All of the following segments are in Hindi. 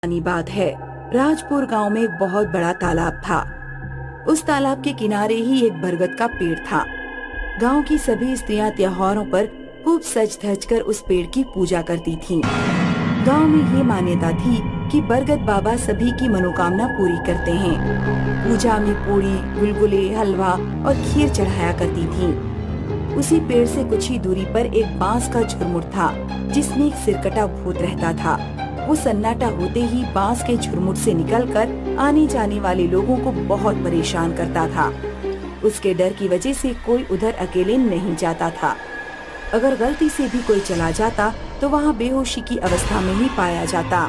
पुरानी बात है। राजपुर गांव में एक बहुत बड़ा तालाब था। उस तालाब के किनारे ही एक बरगद का पेड़ था। गांव की सभी स्त्रियां त्योहारों पर खूब सज धज कर उस पेड़ की पूजा करती थीं। गांव में ये मान्यता थी कि बरगद बाबा सभी की मनोकामना पूरी करते हैं। पूजा में पूरी, गुलगुले, हलवा और खीर चढ़ाया करती थीं। उसी पेड़ से कुछ ही दूरी पर एक बांस का झुरमुट था, जिसमें एक सिरकटा भूत रहता था। वो सन्नाटा होते ही बांस के झुरमुट से निकलकर आने जाने वाले लोगों को बहुत परेशान करता था। उसके डर की वजह से कोई उधर अकेले नहीं जाता था। अगर गलती से भी कोई चला जाता तो वहाँ बेहोशी की अवस्था में ही पाया जाता।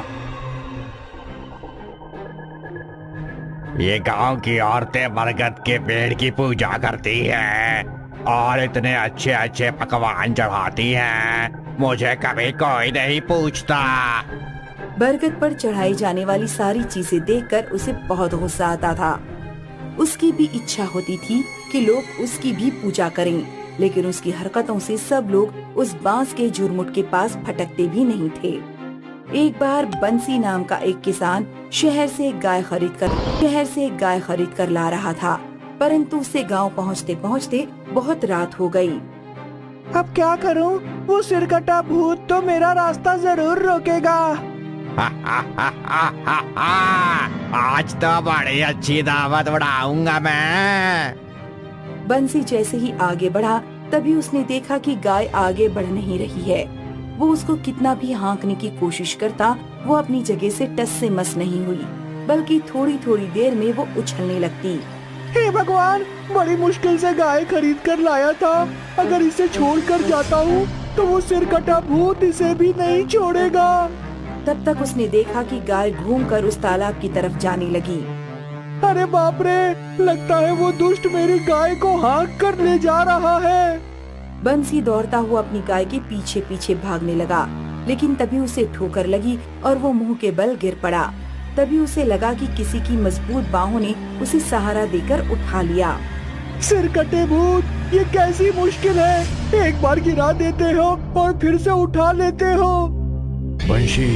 ये गांव की औरतें बरगद के पेड़ की पूजा करती हैं और इतने अच्छे अच्छे पकवान चढ़ाती हैं। मुझे कभी कोई नहीं पूछता। बरगद पर चढ़ाई जाने वाली सारी चीजें देखकर उसे बहुत गुस्सा आता था। उसकी भी इच्छा होती थी कि लोग उसकी भी पूजा करें, लेकिन उसकी हरकतों से सब लोग उस बांस के झुरमुट के पास फटकते भी नहीं थे। एक बार बंसी नाम का एक किसान शहर से एक गाय खरीद कर ला रहा था, परंतु उसे गांव पहुंचते पहुंचते बहुत रात हो गई। अब क्या करूं? वो सिरकटा भूत तो मेरा रास्ता जरूर रोकेगा। आज तो बड़ी अच्छी दावत उड़ाऊंगा मैं। बंसी जैसे ही आगे बढ़ा, तभी उसने देखा कि गाय आगे बढ़ नहीं रही है। वो उसको कितना भी हाँकने की कोशिश करता, वो अपनी जगह से टस से मस नहीं हुई, बल्कि थोड़ी थोड़ी देर में वो उछलने लगती। हे भगवान, बड़ी मुश्किल से गाय खरीद कर लाया था। अगर इसे छोड़कर जाता हूँ तो वो सिरकटा भूत इसे भी नहीं छोड़ेगा। तब तक उसने देखा कि गाय घूमकर उस तालाब की तरफ जाने लगी। अरे बाप रे, लगता है वो दुष्ट मेरी गाय को हाँक कर ले जा रहा है। बंसी दौड़ता हुआ अपनी गाय के पीछे पीछे भागने लगा, लेकिन तभी उसे ठोकर लगी और वो मुंह के बल गिर पड़ा। तभी उसे लगा कि किसी की मजबूत बाहों ने उसे सहारा देकर उठा लिया। सिरकटे भूत, ये कैसी मुश्किल है। एक बार गिरा देते हो और फिर से उठा लेते हो। बंशी,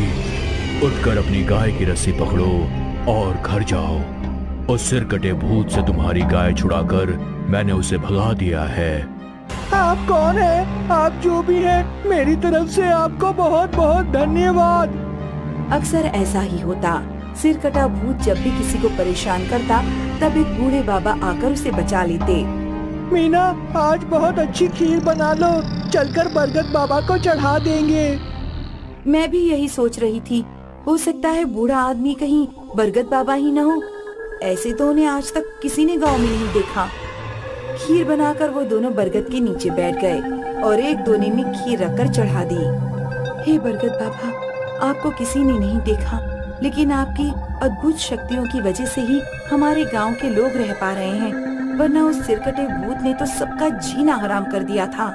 उठकर अपनी गाय की रस्सी पकड़ो और घर जाओ। उस सिरकटे भूत से तुम्हारी गाय छुड़ाकर मैंने उसे भगा दिया है। आप कौन है? आप जो भी है, मेरी तरफ से आपको बहुत बहुत धन्यवाद। अक्सर ऐसा ही होता। सिरकटा भूत जब भी किसी को परेशान करता, तब एक बूढ़े बाबा आकर उसे बचा लेते। मीना, आज बहुत अच्छी खीर बना लो, चलकर बरगद बाबा को चढ़ा देंगे। मैं भी यही सोच रही थी। हो सकता है बूढ़ा आदमी कहीं बरगद बाबा ही न हो। ऐसे तो उन्हें आज तक किसी ने गांव में नहीं देखा। खीर बनाकर वो दोनों बरगद के नीचे बैठ गए और एक दोने में खीर रखकर चढ़ा दी। हे बरगद बाबा, आपको किसी ने नहीं देखा, लेकिन आपकी अद्भुत शक्तियों की वजह से ही हमारे गांव के लोग रह पा रहे हैं, वरना उस सिरकटे भूत ने तो सबका जीना हराम कर दिया था।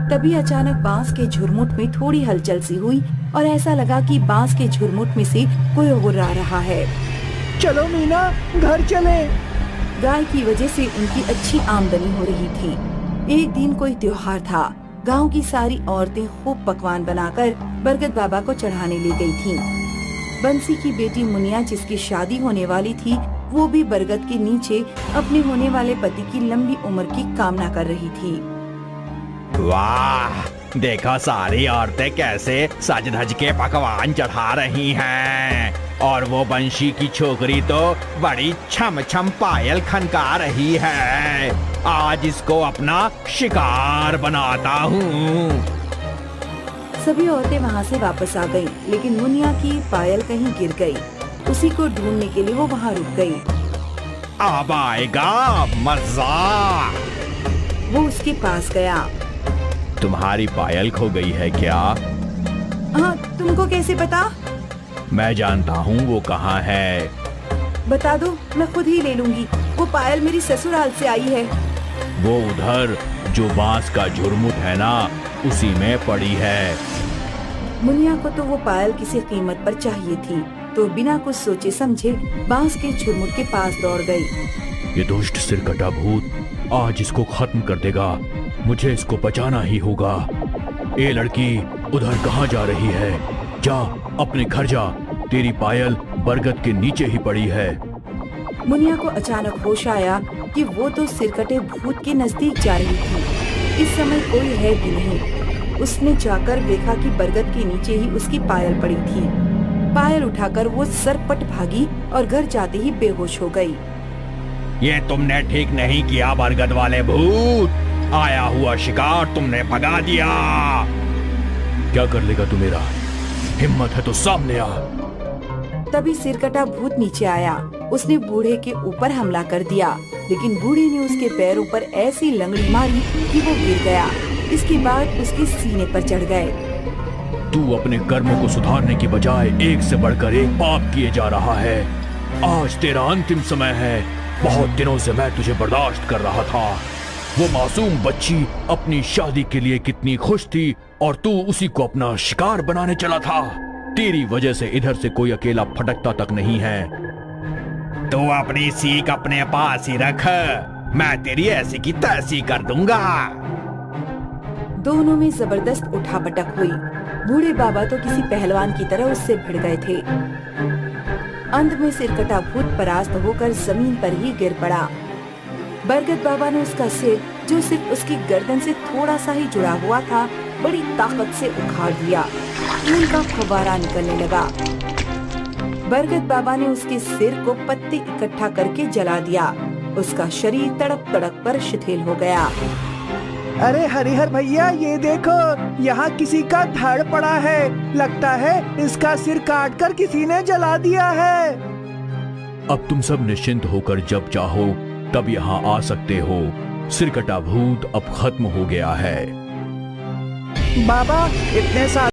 तभी अचानक बांस के झुरमुट में थोड़ी हलचल सी हुई और ऐसा लगा कि बांस के झुरमुट में से कोई गुर्रा रहा है। चलो मीना, घर चले। गाय की वजह से उनकी अच्छी आमदनी हो रही थी। एक दिन कोई त्योहार था। गांव की सारी औरतें खूब पकवान बनाकर बरगद बाबा को चढ़ाने ले गई थीं। बंसी की बेटी मुनिया, जिसकी शादी होने वाली थी, वो भी बरगद के नीचे अपने होने वाले पति की लंबी उम्र की कामना कर रही थी। वाह, देखो सारी औरतें कैसे सज धज के पकवान चढ़ा रही हैं और वो बंशी की छोकरी तो बड़ी छम छम पायल खनका रही है। आज इसको अपना शिकार बनाता हूँ। सभी औरतें वहाँ से वापस आ गईं, लेकिन मुनिया की पायल कहीं गिर गई। उसी को ढूंढने के लिए वो वहाँ रुक गई। अब आएगा मजा। वो उसके पास गया। तुम्हारी पायल खो गई है क्या? हाँ, तुमको कैसे पता? मैं जानता हूँ वो कहाँ है। बता दो, मैं खुद ही ले लूंगी। वो पायल मेरी ससुराल से आई है। वो उधर जो बांस का झुरमुट है ना, उसी में पड़ी है। मुनिया को तो वो पायल किसी कीमत पर चाहिए थी, तो बिना कुछ सोचे समझे बांस के झुरमुट के पास दौड़ गई। ये दुष्ट सिरकटा भूत आज इसको खत्म कर देगा। मुझे इसको बचाना ही होगा। ए लड़की, उधर कहाँ जा रही है? जा, अपने घर जा तेरी पायल बरगद के नीचे ही पड़ी है। मुनिया को अचानक होश आया कि वो तो सिरकटे भूत के नजदीक जा रही थी। इस समय कोई है भी नहीं। उसने जाकर देखा कि बरगद के नीचे ही उसकी पायल पड़ी थी। पायल उठाकर वो सरपट भागी और घर जाते ही बेहोश हो गई। ये तुमने ठीक नहीं किया बरगद वाले भूत। आया हुआ शिकार तुमने भगा दिया। क्या कर लेगा तू मेरा? हिम्मत है तो सामने आ। तभी सिरकटा भूत नीचे आया। उसने बूढ़े के ऊपर हमला कर दिया, लेकिन बूढ़े ने उसके पैरों पर ऐसी लंगड़ी मारी कि वो गिर गया। इसके बाद उसके सीने पर चढ़ गए। तू अपने कर्मों को सुधारने की बजाय एक से बढ़कर एक पाप किए जा रहा है। आज तेरा अंतिम समय है। बहुत दिनों से मैं तुझे बर्दाश्त कर रहा था। वो मासूम बच्ची अपनी शादी के लिए कितनी खुश थी और तू उसी को अपना शिकार बनाने चला था। तेरी वजह से इधर से कोई अकेला फटकता तक नहीं है। तू अपनी सीख अपने पास ही रख। मैं तेरी ऐसी की तैसी कर दूंगा। दोनों में जबरदस्त उठापटक हुई। बूढ़े बाबा तो किसी पहलवान की तरह उससे भिड़ गए थे। अंत में सिरकटा भूत परास्त होकर जमीन पर ही गिर पड़ा। बरगद बाबा ने उसका सिर, जो सिर्फ उसकी गर्दन से थोड़ा सा ही जुड़ा हुआ था, बड़ी ताकत से उखाड़ दिया। खून का फव्वारा निकलने लगा। बरगद बाबा ने उसके सिर को पत्ते इकट्ठा करके जला दिया। उसका शरीर तड़प तड़प कर शिथिल हो गया। अरे हरिहर भैया, ये देखो, यहाँ किसी का धड़ पड़ा है। लगता है इसका सिर काटकर किसी ने जला दिया है। अब तुम सब निश्चिंत होकर जब चाहो तब यहाँ आ सकते हो। सिरकटा भूत अब खत्म हो गया है। बाबा, इतने सारे